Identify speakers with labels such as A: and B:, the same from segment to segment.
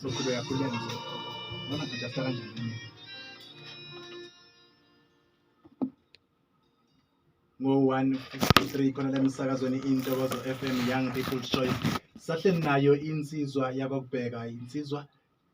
A: soqhubeka khululeka nje noma ngijasta kanjani ngo-153 khona la emsakazweni Intokozo FM Young People's Choice sahleli nayo insizwa yakwaKubheka insizwa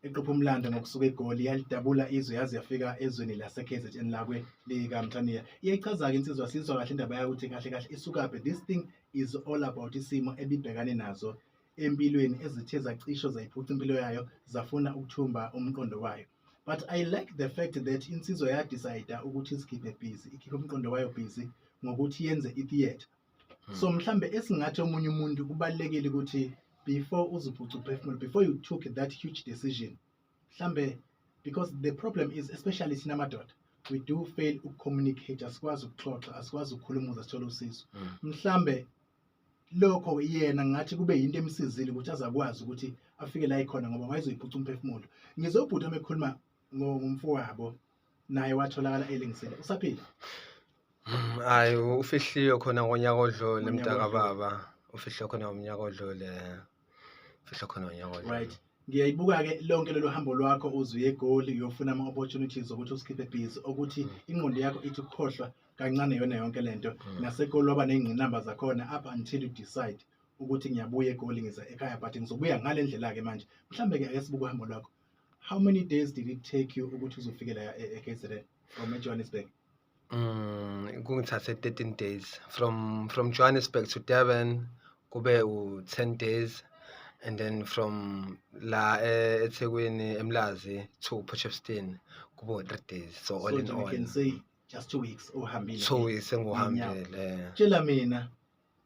A: eqopha umlando ngokusuka eGoli yalidabula izwe yaze yafika ezweni lase-KZN lakwe likaMthaniya iyayichaza-ke insizwa sizwa kahle indaba yayo ukuthi kahle kahle isukaphi. This thing is all about isimo ebibhekane nazo empilweni ezithe zacisho zayiphuca impilo yayo zafuna ukuthumba umqondo wayo. But I like the fact that insizwa yadecide ukuthi isikhiphe busy ikhiphe umqondo wayo busy ngokuthi yenze i-theatre. So mhlambe esingathi omunye umuntu kubalekile ukuthi before uzuphuca uphefumulo, before you took that huge decision mhlambe, because the problem is especially sina madoda we do fail uku-communicate, asikwazi ukuxoxa, asikwazi ukukhuluma sithole usizo. Mhlambe lokho yena ngathi kube yinto emsizile ukuthi azakwazi ukuthi afike la ikhona ngoba wayezoyiphuca umphefumulo. Ngizobhuda mekhuluma ngomfowabo naye watholakala elingisele usaphila.
B: Hayi ufihliwe khona ngonyaka odlule mntaka baba, ufihliwe khona ngonyaka odlule, ufihliwe khona ngonyaka odlule.
A: Right, ngiyayibuka ke lonke lelo hambo lwakho uzuye eGoli uyofuna ama-opportunities ukuthi usikhiphe busy ukuthi ingqondo yakho ithi ukukhohlwa kancane yona yonke lento naseGoli waba ney'ngqinamba zakhona up until you decide ukuthi ngiyabuya eGoli ngiza ekhaya but ngizobuya ngale ndlela ke manje. Mhlambe ke ake sibuke uhambo lwakho. How many days did it take you ukuthi uzofike la eKZN from Johannesburg?
B: Kungithathe 13 days from Johannesburg to Durban kube u-10 days, and then from la eThekwini eMlazi to Potchefstroom kube 3 days. So all in all
A: you can say just 2 weeks uhambile.
B: 2 weeks enguhambile.
A: Tshela mina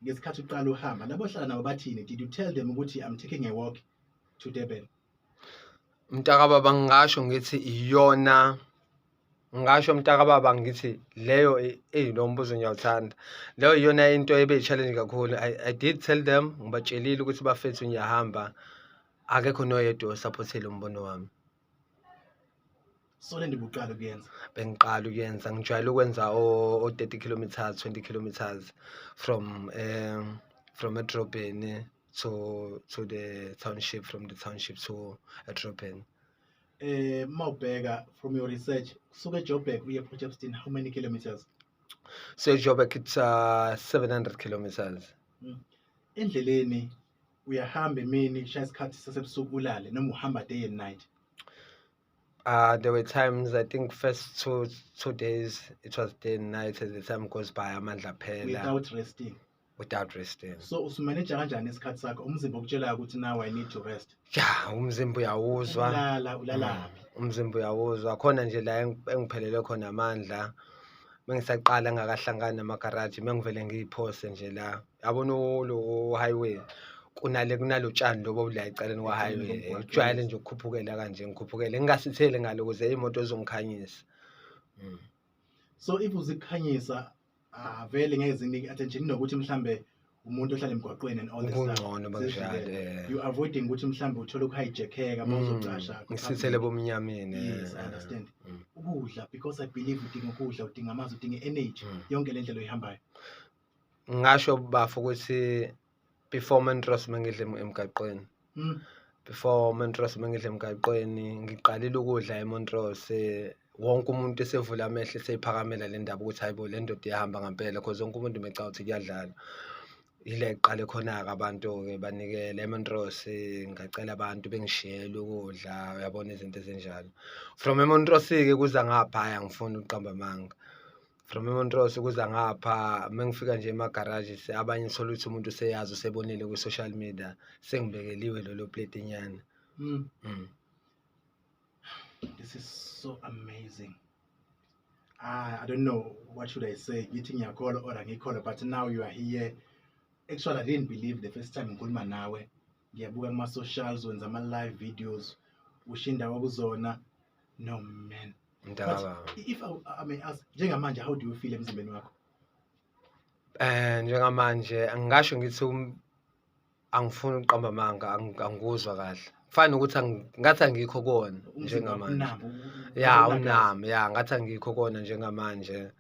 A: ngesikhathi uqala uhamba labo hlala nabo bathini, did you tell them ukuthi I'm taking a walk to Durban?
B: Mntaka baba ngisho ngithi iyona, ngisho mntaka baba ngithi leyo nombuzo ngiyawuthanda, leyo iyona into ebe challenge kakhulu. I did tell them, ngibatshelile ukuthi bafethu ngiyahamba, akekho noyedwa osupportele umbono wami.
A: So le ndibuqala ukuyenza,
B: bengiqala ukuyenza, ngijwayele ukwenza o 30 kilometers 20 kilometers from edrobheni to the township, from the township to edrobheni.
A: Mawubheka from your research kusuka eJoburg uye Potchefstroom how many kilometers?
B: So eJoburg it's 700 kilometers.
A: Endleleni uyahamba emini shaya isikhathi sasebusuku ulale noma uhamba day and night?
B: There were times, I think first two days it was day and night as the time goes by, amandla phela without resting.
A: So usumanage kanjani isikhathi sakho umzimba ukutshela ukuthi now I need to rest?
B: Yeah, umzimba uyawuzwa.
A: Ulala.
B: Umzimba uyawuzwa khona nje la engiphelele khona amandla mengisaqala ngakahlangana namagaraji mengivele ngiyiphose nje la yabona lo highway kunalo tshani lobo obula ecaleni kwa highway ujwayele nje ukukhuphukela kanje ngikhuphukele ngingasithele ngalo ukuze imoto zongikhanyisa.
A: So if uzikhanyisa vele ngeke zinike attention nokuthi mhlambe umuntu ohlala emgwaqweni and all this
B: ngcono banjalo
A: you avoiding ukuthi mhlambe uthola ukuhijackeka mawuzocasha
B: ngisithele bomnyameni.
A: Yes, I understand. Ukudla, because I believe udinga ukudla, udinga amazwi, udinga energy yonke le ndlela oyihambayo.
B: Ngasho bafo ukuthi before Montrose mengidle emgaqweni, before Montrose mengidle emgaqweni ngiqalile ukudla eMontrose. Wonke umuntu esevula amehlo eseyiphakamela le ndaba ukuthi hayibo le ndoda iyahamba ngempela because wonke umuntu mecawa ukuthi kuyadlala. Ile iqale khona-ke abantu-ke banikele eMontrose, ngacela abantu bengishiyele ukudla, uyabona izinto ezinjalo. From eMontrose-ke kuza ngapha angifuni ukuqamba amanga. From eMontrose kuza ngapha mengifika nje emagaraji abanye sithola ukuthi umuntu seyazi usebonile ku-social media sengibekeliwe lolo plate inyana.
A: This is so amazing. I don't know what should I say, getting your call or angikhola, but now you are here. Actually, I didn't believe the first time ngikhuluma nawe. Ngiyabuka kuma-socials, wenza ama-live videos, ushinda wakuzona. No man. But if I may ask, njengamanje, how do you feel emzimbeni wakho?
B: Njengamanje angisho ngithi angifuni ukuqamba amanga, angikuzwa kahle. Fana ukuthi ngathi angikho kona njengamanje. Yeah, unami, yeah, ngathi angikho kona njengamanje.